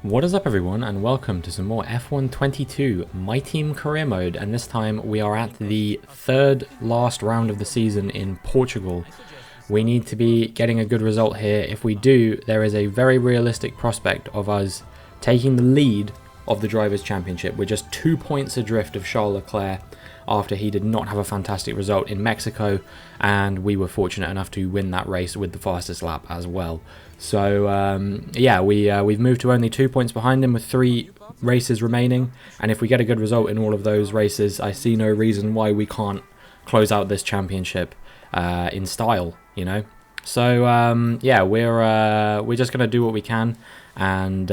What is up everyone, and welcome to some more F1 22 My Team Career Mode, and this time we are at the third last round of the season in Portugal. We need to be getting a good result here. If we do, there is a very realistic prospect of us taking the lead of the Drivers' Championship. We're just 2 points adrift of Charles Leclerc after he did not have a fantastic result in Mexico, and we were fortunate enough to win that race with the fastest lap as well. So yeah, we've moved to only 2 points behind him with 3 races remaining, and if we get a good result in all of those races, I see no reason why we can't close out this championship in style, you know. So yeah, we're just gonna do what we can and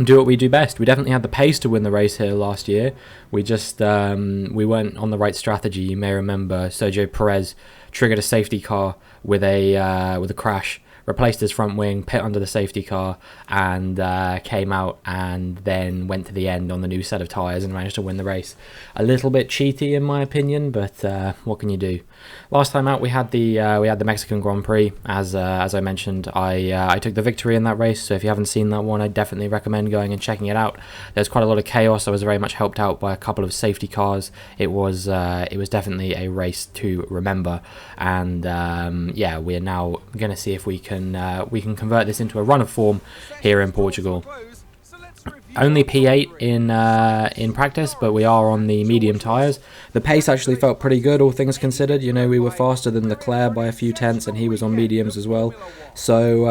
do what we do best. We definitely had the pace to win the race here last year. We just we weren't on the right strategy. You may remember Sergio Perez triggered a safety car with a crash, replaced his front wing, pit under the safety car, and came out and then went to the end on the new set of tyres and managed to win the race. A little bit cheaty in my opinion, but what can you do? Last time out we had the Mexican Grand Prix. As I mentioned, I took the victory in that race, so if you haven't seen that one, I definitely recommend going and checking it out. There's quite a lot of chaos. I was very much helped out by a couple of safety cars. It was definitely a race to remember, and yeah, we're now going to see if we can convert this into a run of form here in Portugal. Only P8 in practice, but we are on the medium tyres. The pace actually felt pretty good, all things considered. You know, we were faster than Leclerc by a few tenths, and he was on mediums as well. So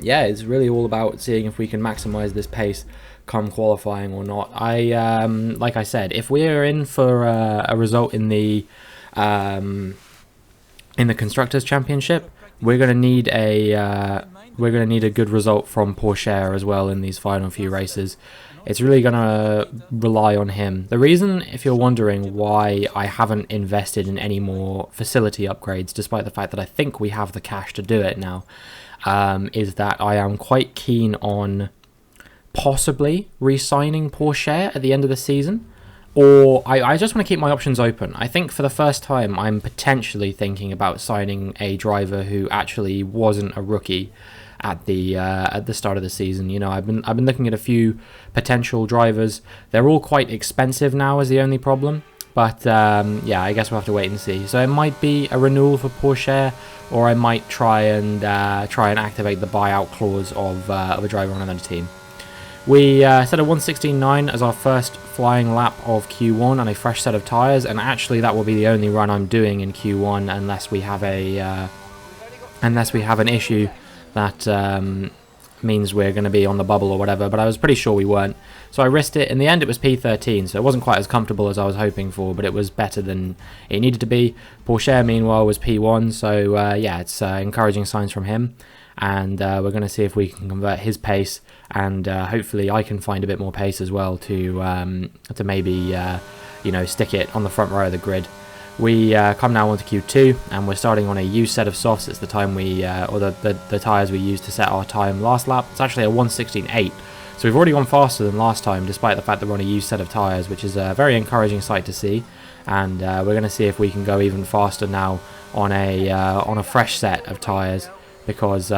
yeah, it's really all about seeing if we can maximise this pace come qualifying or not. Like I said, if we're in for a result in the Constructors' Championship, we're going to need a good result from Porsche as well in these final few races. It's really going to rely on him. The reason, if you're wondering why I haven't invested in any more facility upgrades, despite the fact that I think we have the cash to do it now, is that I am quite keen on possibly re-signing Porsche at the end of the season. Or I just want to keep my options open. I think for the first time, I'm potentially thinking about signing a driver who actually wasn't a rookie at the start of the season. You know, I've been looking at a few potential drivers. They're all quite expensive now, is the only problem. But yeah, I guess we'll have to wait and see. So it might be a renewal for Porsche, or I might try and activate the buyout clause of a driver on another team. We set a 1:16.9 as our first flying lap of Q1 on a fresh set of tyres, and actually that will be the only run I'm doing in Q1 unless we have an issue that means we're going to be on the bubble or whatever, but I was pretty sure we weren't. So I risked it. In the end it was P13, so it wasn't quite as comfortable as I was hoping for, but it was better than it needed to be. Porsche meanwhile was P1, so yeah, it's encouraging signs from him. And we're going to see if we can convert his pace, and hopefully I can find a bit more pace as well to maybe you know, stick it on the front row of the grid. We come now onto Q2, and we're starting on a used set of softs. It's the time or the tyres we used to set our time last lap. It's actually a 1:16.8, so we've already gone faster than last time, despite the fact that we're on a used set of tyres, which is a very encouraging sight to see. And we're going to see if we can go even faster now on a fresh set of tyres, because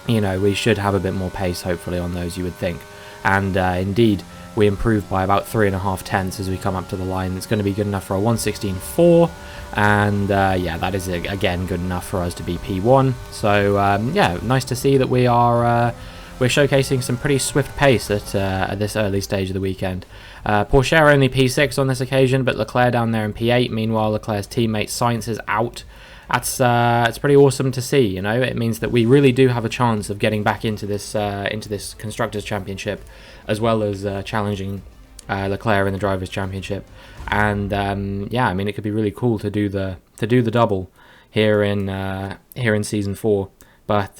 you know, we should have a bit more pace hopefully on those, you would think. And indeed we improved by about 3.5 tenths as we come up to the line. It's going to be good enough for a 1:16.4, and yeah, that is again good enough for us to be P1. So yeah, nice to see that we're showcasing some pretty swift pace at this early stage of the weekend. Porsche are only P6 on this occasion, but Leclerc down there in P8. Meanwhile, Leclerc's teammate Sainz is out. It's pretty awesome to see. You know, it means that we really do have a chance of getting back into this Constructors' Championship, as well as challenging Leclerc in the Drivers' Championship. And yeah, I mean, it could be really cool to do the double here in season 4. But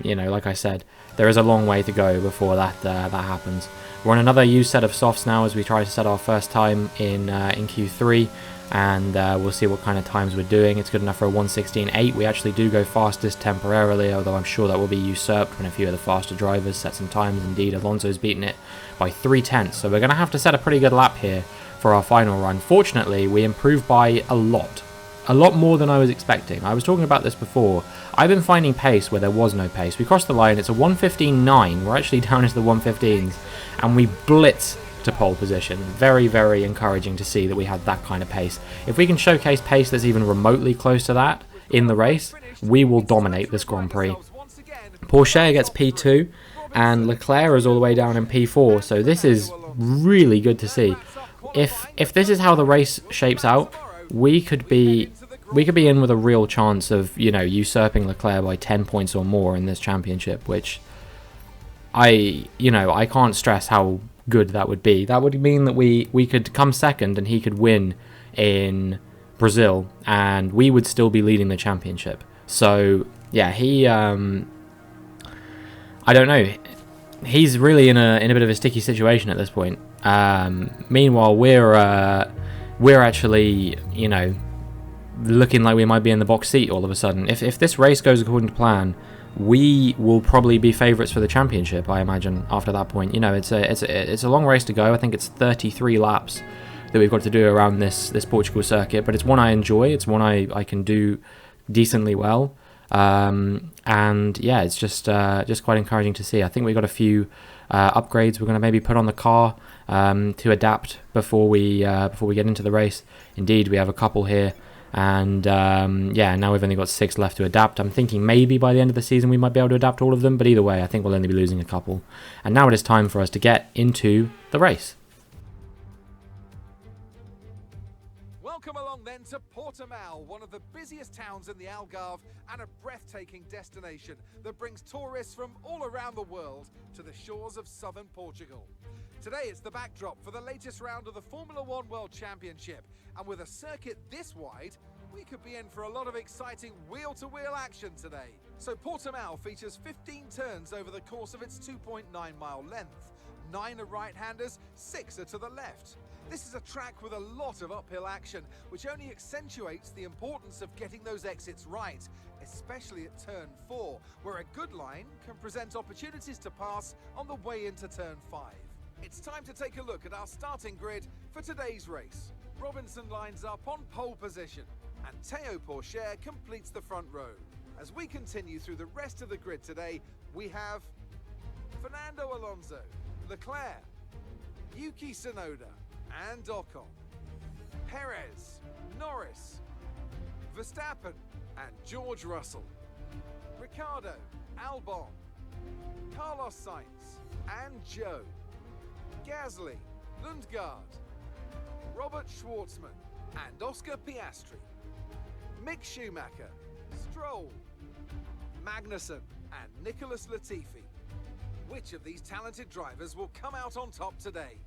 you know, like I said, there is a long way to go before that happens. We're on another used set of softs now as we try to set our first time in Q3. And we'll see what kind of times we're doing. It's good enough for a 1:16.8. We actually do go fastest temporarily, although I'm sure that will be usurped when a few of the faster drivers set some times. Indeed, Alonso's beaten it by 3 tenths, so we're going to have to set a pretty good lap here for our final run. Fortunately, we improved by a lot a lot more than I was expecting. I was talking about this before. I've been finding pace where there was no pace. We crossed the line, it's a 1:15.9, we're actually down into the 1:15s, and we blitz to pole position. Very, very encouraging to see that we had that kind of pace. If we can showcase pace that's even remotely close to that in the race, we will dominate this Grand Prix. Porsche gets P2, and Leclerc is all the way down in P4, so this is really good to see. If this is how the race shapes out, we could be in with a real chance of, you know, usurping Leclerc by 10 points or more in this championship, which I can't stress how good that would be. That would mean that we could come second and he could win in Brazil and we would still be leading the championship. So yeah, he I don't know, he's really in a bit of a sticky situation at this point. Meanwhile, we're actually, you know, looking like we might be in the box seat all of a sudden. If this race goes according to plan, we will probably be favourites for the championship, I imagine, after that point. You know, it's a long race to go. I think it's 33 laps that we've got to do around this Portugal circuit, but it's one I enjoy. It's one I can do decently well. And yeah, it's just quite encouraging to see. I think we've got a few upgrades we're going to maybe put on the car to adapt before we get into the race. Indeed, we have a couple here. And yeah, now we've only got 6 left to adapt. I'm thinking maybe by the end of the season we might be able to adapt all of them, but either way I think we'll only be losing a couple. And now it is time for us to get into the race. Welcome along then to Portimao, one of the busiest towns in the Algarve and a breathtaking destination that brings tourists from all around the world to the shores of southern Portugal. Today it's the backdrop for the latest round of the Formula One World Championship, and with a circuit this wide, we could be in for a lot of exciting wheel-to-wheel action today. So Portimao features 15 turns over the course of its 2.9-mile length. 9 are right-handers, 6 are to the left. This is a track with a lot of uphill action, which only accentuates the importance of getting those exits right, especially at turn 4, where a good line can present opportunities to pass on the way into turn 5. It's time to take a look at our starting grid for today's race. Robinson lines up on pole position, and Théo Pourchaire completes the front row. As we continue through the rest of the grid today, we have Fernando Alonso, Leclerc, Yuki Tsunoda, and Ocon, Perez, Norris, Verstappen, and George Russell, Ricciardo, Albon, Carlos Sainz, and Zhou, Gasly, Lundgaard, Robert Schwartzman, and Oscar Piastri, Mick Schumacher, Stroll, Magnussen, and Nicholas Latifi. Which of these talented drivers will come out on top today?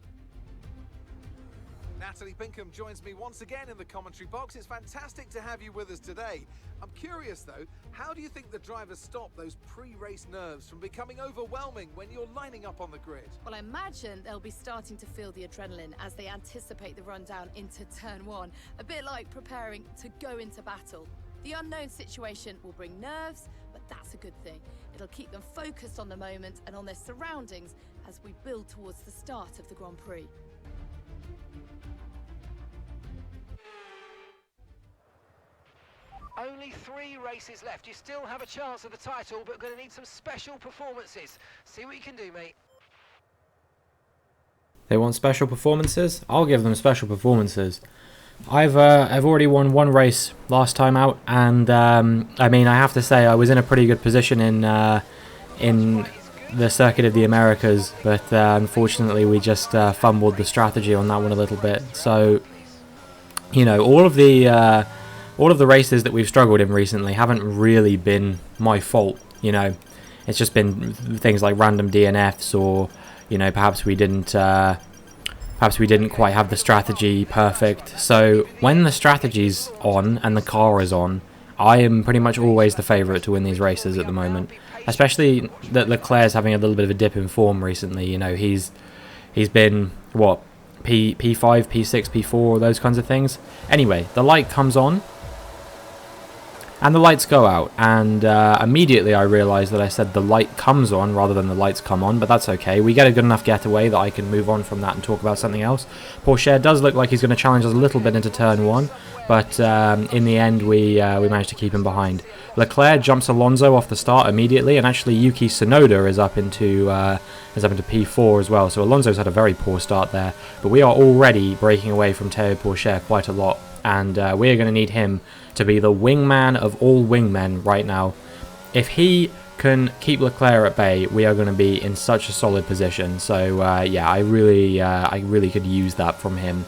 Natalie Pinkham joins me once again in the commentary box. It's fantastic to have you with us today. I'm curious though, how do you think the drivers stop those pre-race nerves from becoming overwhelming when you're lining up on the grid? Well, I imagine they'll be starting to feel the adrenaline as they anticipate the rundown into turn 1, a bit like preparing to go into battle. The unknown situation will bring nerves, but that's a good thing. It'll keep them focused on the moment and on their surroundings as we build towards the start of the Grand Prix. Only 3 races left. You still have a chance of the title, but we're going to need some special performances. See what you can do, mate. They want special performances? I'll give them special performances. I've already won 1 race last time out, and I mean, I have to say I was in a pretty good position in the Circuit of the Americas, but unfortunately we just fumbled the strategy on that one a little bit. So, you know, all of the races that we've struggled in recently haven't really been my fault. You know, it's just been things like random DNFs, or, you know, perhaps we didn't quite have the strategy perfect. So when the strategy's on and the car is on, I am pretty much always the favourite to win these races at the moment. Especially that Leclerc's having a little bit of a dip in form recently. You know, he's been, what, P5, P6, P4, those kinds of things. Anyway, the light comes on, and the lights go out, and immediately I realised that I said the light comes on rather than the lights come on, but that's okay. We get a good enough getaway that I can move on from that and talk about something else. Pourchaire does look like he's going to challenge us a little bit into turn 1, but in the end we managed to keep him behind. Leclerc jumps Alonso off the start immediately, and actually Yuki Tsunoda is up into P4 as well, so Alonso's had a very poor start there, but we are already breaking away from Théo Pourchaire quite a lot, and we're going to need him to be the wingman of all wingmen right now. If he can keep Leclerc at bay, we are going to be in such a solid position. So yeah, I really could use that from him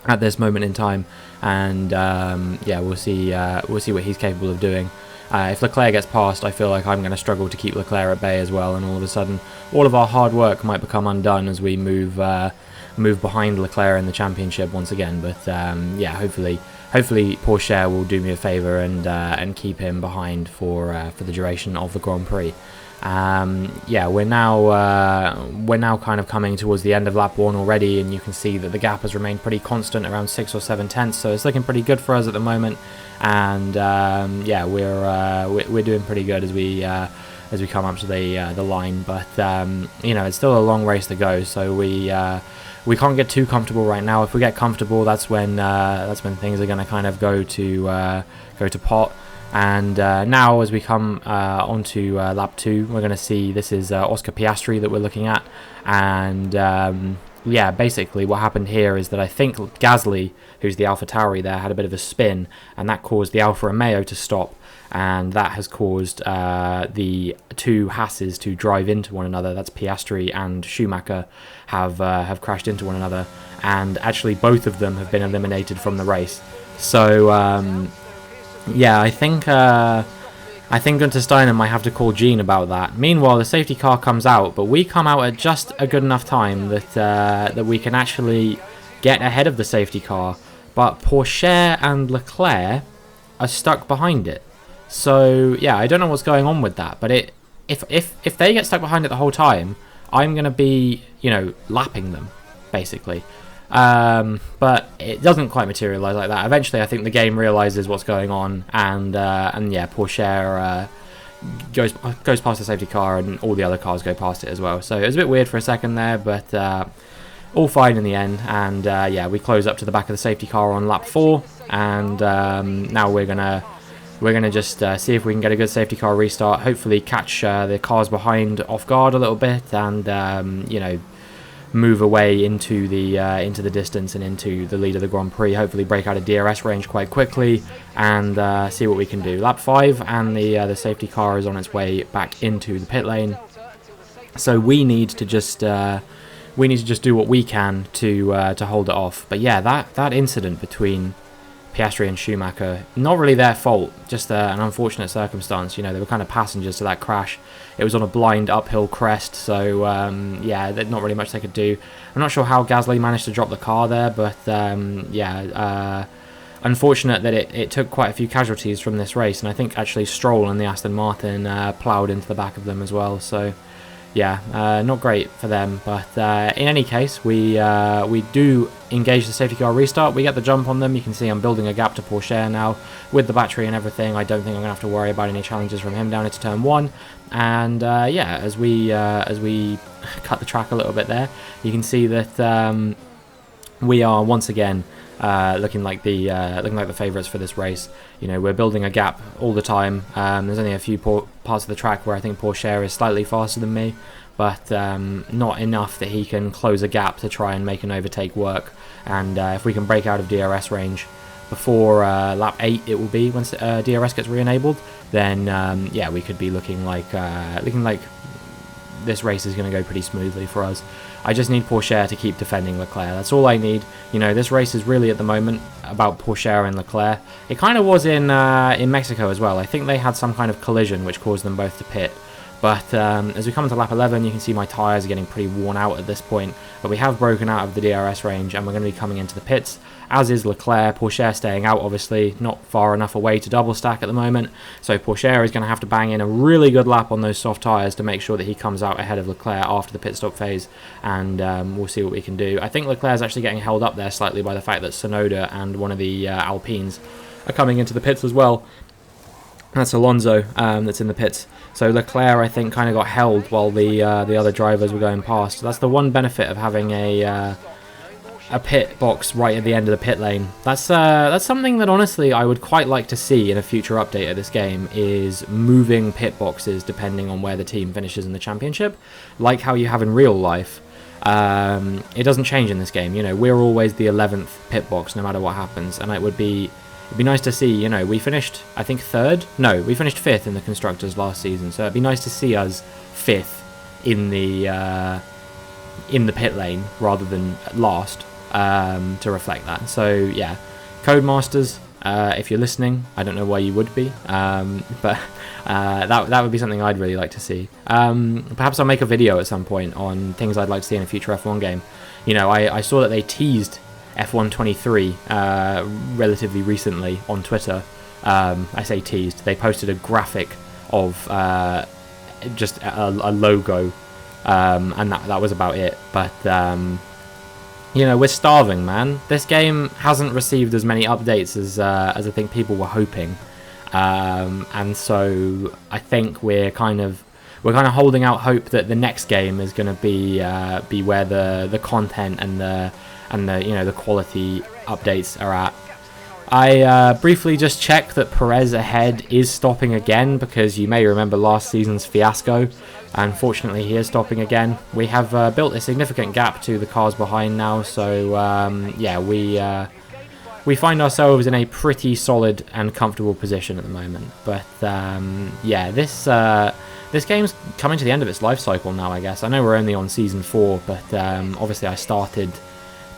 at this moment in time, and yeah, we'll see what he's capable of doing. If Leclerc gets past, I feel like I'm going to struggle to keep Leclerc at bay as well, and all of a sudden all of our hard work might become undone as we move behind Leclerc in the championship once again. But yeah, hopefully Pourchaire will do me a favour and keep him behind for the duration of the Grand Prix. Yeah, we're now kind of coming towards the end of lap 1 already, and you can see that the gap has remained pretty constant around 6 or 7 tenths, so it's looking pretty good for us at the moment. And yeah, we're doing pretty good as we come up to the line, but you know, it's still a long race to go, so we can't get too comfortable right now. If we get comfortable, that's when things are going to kind of go to pot. And now, as we come onto lap 2, we're going to see this is Oscar Piastri that we're looking at, and yeah, basically what happened here is that I think Gasly, who's the AlphaTauri there, had a bit of a spin, and that caused the Alfa Romeo to stop, and that has caused the two Hasses to drive into one another. That's Piastri and Schumacher have crashed into one another, and actually both of them have been eliminated from the race. So yeah, I think Gunter Steiner might have to call Gene about that. Meanwhile, the safety car comes out, but we come out at just a good enough time that we can actually get ahead of the safety car. But Pourchaire and Leclerc are stuck behind it. So yeah, I don't know what's going on with that. But if they get stuck behind it the whole time, I'm gonna be, you know, lapping them basically. But it doesn't quite materialize like that. Eventually, I think the game realizes what's going on, and yeah, Pourchaire goes past the safety car, and all the other cars go past it as well. So it was a bit weird for a second there, but all fine in the end. And yeah, we close up to the back of the safety car on lap 4, and now we're gonna just see if we can get a good safety car restart. Hopefully, catch the cars behind off guard a little bit, and you know, move away into the distance and into the lead of the Grand Prix. Hopefully break out of DRS range quite quickly, and see what we can do. Lap 5, and the safety car is on its way back into the pit lane. So we need to just do what we can to hold it off. But yeah, that incident between Piastri and Schumacher, not really their fault, just an unfortunate circumstance. You know, they were kind of passengers to that crash. It was on a blind uphill crest, so yeah, there's not really much they could do. I'm not sure how Gasly managed to drop the car there, but yeah, unfortunate that it took quite a few casualties from this race, and I think actually Stroll and the Aston Martin ploughed into the back of them as well. So yeah, not great for them, but in any case, we do engage the safety car restart. We get the jump on them. You can see I'm building a gap to Pourchaire now with the battery and everything. I don't think I'm gonna have to worry about any challenges from him down into turn 1. And yeah, as we cut the track a little bit there, you can see that we are once again looking like the favourites for this race. You know, we're building a gap all the time. There's only a few parts of the track where I think Pourchaire is slightly faster than me, but not enough that he can close a gap to try and make an overtake work. And if we can break out of DRS range before lap 8, it will be once DRS gets re-enabled, then yeah, we could be looking like this race is going to go pretty smoothly for us. I just need Pourchaire to keep defending Leclerc. That's all I need. You know, this race is really at the moment about Pourchaire and Leclerc. It kind of was in Mexico as well. I think they had some kind of collision which caused them both to pit. But as we come to lap 11, you can see my tyres are getting pretty worn out at this point. But we have broken out of the DRS range, and we're going to be coming into the pits, as is Leclerc. Pourchaire staying out, obviously, not far enough away to double stack at the moment. So Pourchaire is going to have to bang in a really good lap on those soft tyres to make sure that he comes out ahead of Leclerc after the pit stop phase. And we'll see what we can do. I think Leclerc's actually getting held up there slightly by the fact that Tsunoda and one of the Alpines are coming into the pits as well. That's Alonso that's in the pits. So Leclerc, I think, kind of got held while the other drivers were going past. So that's the one benefit of having a pit box right at the end of the pit lane. That's something that honestly I would quite like to see in a future update of this game, is moving pit boxes depending on where the team finishes in the championship, like how you have in real life. It doesn't change in this game. You know, we're always the 11th pit box no matter what happens, and it'd be nice to see. You know, we finished, I think, we finished 5th in the constructors last season, so it'd be nice to see us 5th in the pit lane rather than last, to reflect that. So yeah, Codemasters, if you're listening, I don't know why you would be, but that would be something I'd really like to see. Perhaps I'll make a video at some point on things I'd like to see in a future F1 game. You know, I saw that they teased F1 23 relatively recently on Twitter. I say teased, they posted a graphic of just a logo, and that was about it. But you know, we're starving, man. This game hasn't received as many updates as I think people were hoping, and so I think we're kind of holding out hope that the next game is going to be where the content and the the quality updates are at. I briefly just checked that Perez ahead is stopping again, because you may remember last season's fiasco. Unfortunately, he is stopping again. We have built a significant gap to the cars behind now, so yeah, we find ourselves in a pretty solid and comfortable position at the moment. But yeah, this game's coming to the end of its life cycle now, I guess. I know we're only on Season 4, but obviously I started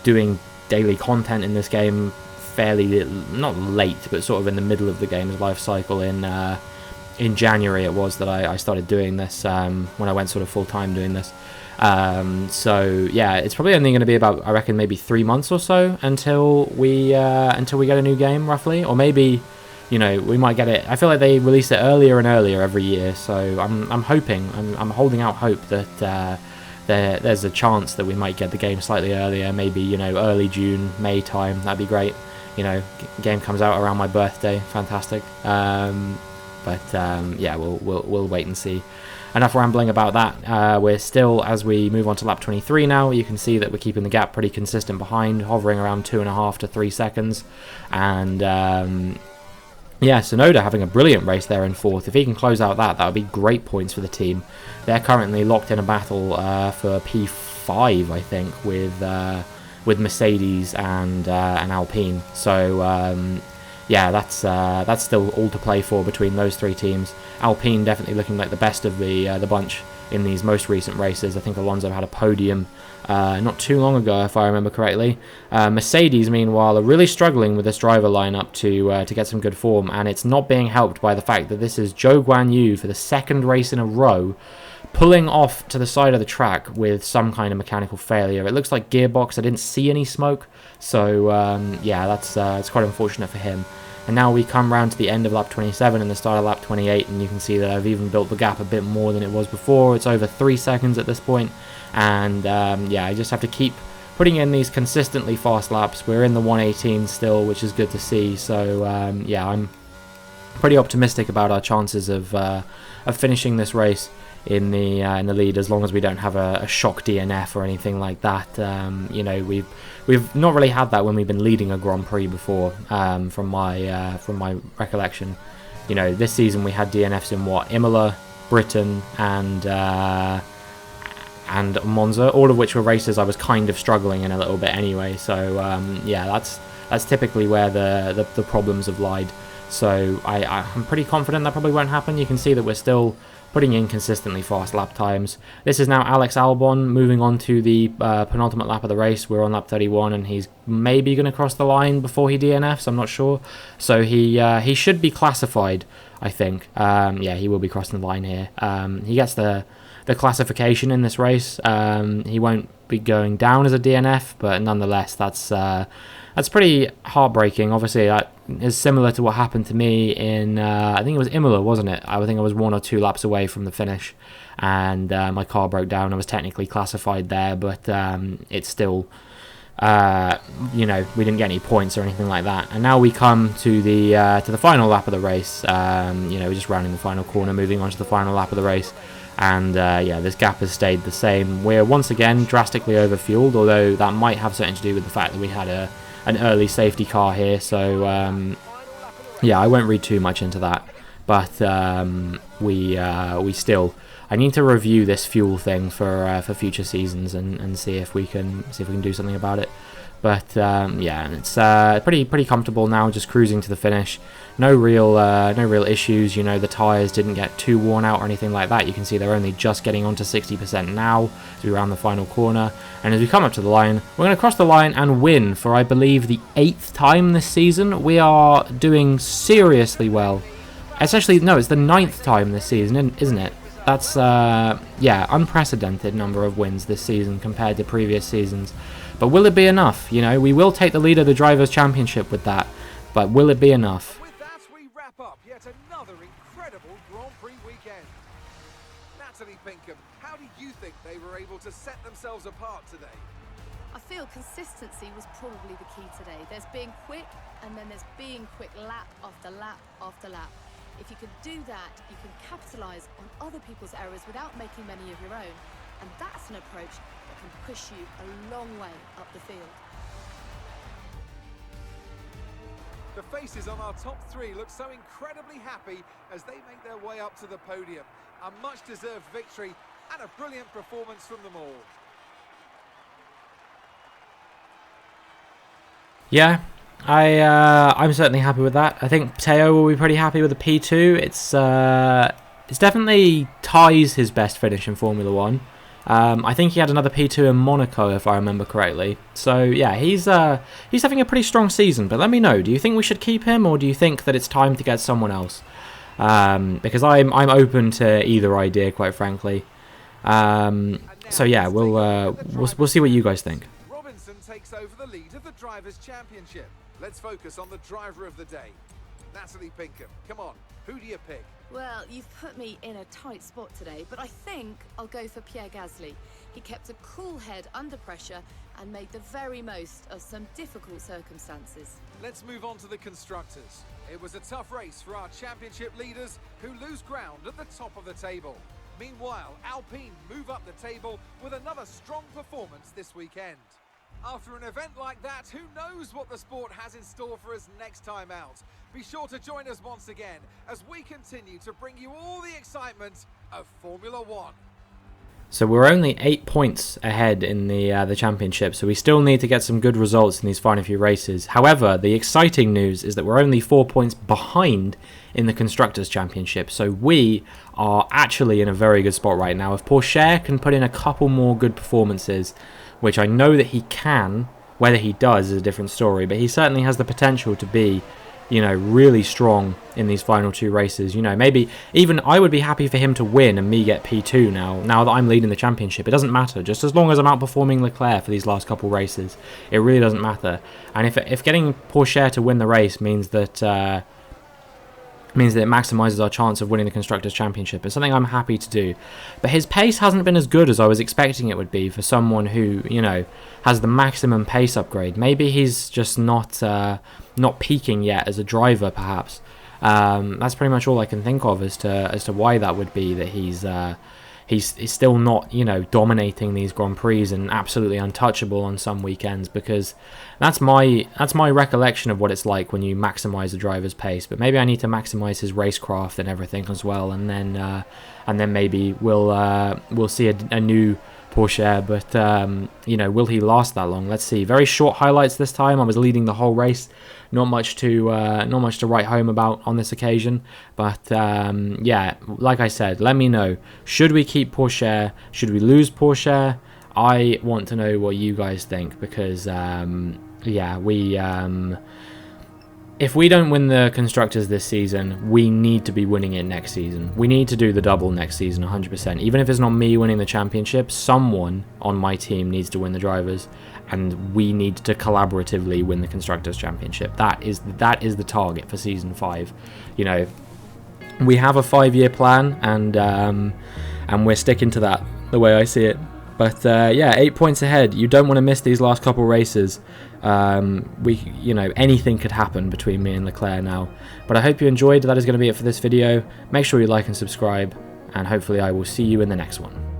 doing daily content in this game fairly, not late, but sort of in the middle of the game's life cycle. In January it was that I started doing this, when I went sort of full-time doing this. So yeah, it's probably only going to be about, I reckon, maybe 3 months or so until we get a new game, roughly. Or maybe, you know, we might get it. I feel like they release it earlier and earlier every year, so I'm hoping, I'm holding out hope that there's a chance that we might get the game slightly earlier, maybe, you know, early June, May time. That'd be great. You know, game comes out around my birthday, fantastic. But yeah, we'll wait and see. Enough rambling about that. We're still, as we move on to lap 23 now, you can see that we're keeping the gap pretty consistent behind, hovering around 2.5 to 3 seconds. And yeah, Tsunoda having a brilliant race there in 4th. If he can close out that would be great points for the team. They're currently locked in a battle for P5, I think, with Mercedes and Alpine. So yeah, that's still all to play for between those 3 teams. Alpine definitely looking like the best of the bunch in these most recent races. I think Alonso had a podium not too long ago, if I remember correctly. Mercedes, meanwhile, are really struggling with this driver lineup to get some good form, and it's not being helped by the fact that this is Zhou Guanyu for the 2nd race in a row, pulling off to the side of the track with some kind of mechanical failure. It looks like gearbox. I didn't see any smoke, so yeah, that's it's quite unfortunate for him. And now we come round to the end of lap 27 and the start of lap 28, and you can see that I've even built the gap a bit more than it was before. It's over 3 seconds at this point, and yeah, I just have to keep putting in these consistently fast laps. We're in the 118 still, which is good to see. So yeah, I'm pretty optimistic about our chances of finishing this race in the lead, as long as we don't have a shock DNF or anything like that. You know, we've not really had that when we've been leading a Grand Prix before, from my recollection. You know, this season we had DNFs in Imola, Britain, and Monza, all of which were races I was kind of struggling in a little bit anyway. So yeah, that's typically where the problems have lied. So I'm pretty confident that probably won't happen. You can see that we're still putting in consistently fast lap times. This is now Alex Albon moving on to the penultimate lap of the race. We're on lap 31, and he's maybe going to cross the line before he DNFs, I'm not sure. So he should be classified, I think. Yeah, he will be crossing the line here. He gets the classification in this race. He won't be going down as a DNF, but nonetheless, that's pretty heartbreaking. Obviously, that is similar to what happened to me in, I think it was Imola, wasn't it? I think I was 1 or 2 laps away from the finish, and my car broke down. I was technically classified there, but it's still you know, we didn't get any points or anything like that. And now we come to the final lap of the race. You know, we're just rounding the final corner, moving on to the final lap of the race. And yeah, this gap has stayed the same. We're once again drastically overfueled, although that might have something to do with the fact that we had an early safety car here. So yeah, I won't read too much into that. But we still, I need to review this fuel thing for future seasons and see if we can do something about it. But yeah, it's pretty comfortable now, just cruising to the finish. No real issues. You know, the tyres didn't get too worn out or anything like that. You can see they're only just getting onto 60% now as we round the final corner. And as we come up to the line, we're going to cross the line and win for, I believe, the 8th time this season. We are doing seriously well. It's actually, no, it's the 9th time this season, isn't it? That's, yeah, unprecedented number of wins this season compared to previous seasons. But will it be enough? You know, we will take the lead of the Drivers' Championship with that. But will it be enough? With that, we wrap up yet another incredible Grand Prix weekend. Natalie Pinkham, how do you think they were able to set themselves apart today? I feel consistency was probably the key today. There's being quick, and then there's being quick lap after lap after lap. If you can do that, you can capitalise on other people's errors without making many of your own. And that's an approach that can push you a long way up the field. The faces on our top three look so incredibly happy as they make their way up to the podium. A much-deserved victory and a brilliant performance from them all. Yeah, I'm certainly happy with that. I think Teo will be pretty happy with the P2. It's definitely ties his best finish in Formula 1. I think he had another P2 in Monaco, if I remember correctly. So yeah, he's having a pretty strong season. But let me know, do you think we should keep him, or do you think that it's time to get someone else? Because I'm open to either idea, quite frankly. So yeah, we'll see what you guys think. Robinson takes over the lead of the Drivers' Championship. Let's focus on the driver of the day. Natalie Pinkham, come on, who do you pick? Well, you've put me in a tight spot today, but I think I'll go for Pierre Gasly. He kept a cool head under pressure and made the very most of some difficult circumstances. Let's move on to the constructors. It was a tough race for our championship leaders who lose ground at the top of the table. Meanwhile, Alpine move up the table with another strong performance this weekend. After an event like that, who knows what the sport has in store for us next time out? Be sure to join us once again as we continue to bring you all the excitement of Formula One. So we're only 8 points ahead in the championship, so we still need to get some good results in these final few races. However, the exciting news is that we're only 4 points behind in the Constructors' Championship, so we are actually in a very good spot right now. If Porsche can put in a couple more good performances, which I know that he can, whether he does is a different story, but he certainly has the potential to be, you know, really strong in these final 2 races. You know, maybe even I would be happy for him to win and me get P2 now that I'm leading the championship. It doesn't matter, just as long as I'm outperforming Leclerc for these last couple races, it really doesn't matter. And if getting Porsche to win the race means that it maximises our chance of winning the Constructors' Championship, it's something I'm happy to do. But his pace hasn't been as good as I was expecting it would be for someone who, you know, has the maximum pace upgrade. Maybe he's just not peaking yet as a driver, perhaps. That's pretty much all I can think of as to why that would be, that he's still not, you know, dominating these Grand Prix and absolutely untouchable on some weekends, because that's my recollection of what it's like when you maximize the driver's pace. But maybe I need to maximize his racecraft and everything as well, and then maybe we'll see a new Porsche. But you know, will he last that long? Let's see. Very short highlights this time. I was leading the whole race. Not much to write home about on this occasion. But yeah, like I said, let me know. Should we keep Porsche? Should we lose Porsche? I want to know what you guys think, because yeah, if we don't win the Constructors this season, we need to be winning it next season. We need to do the double next season, 100%. Even if it's not me winning the championship, someone on my team needs to win the drivers, and we need to collaboratively win the Constructors' Championship. That is the target for Season 5. You know, we have a 5-year plan, and we're sticking to that, the way I see it. But yeah, 8 points ahead. You don't want to miss these last couple races. Anything could happen between me and Leclerc now. But I hope you enjoyed. That is going to be it for this video. Make sure you like and subscribe, and hopefully I will see you in the next one.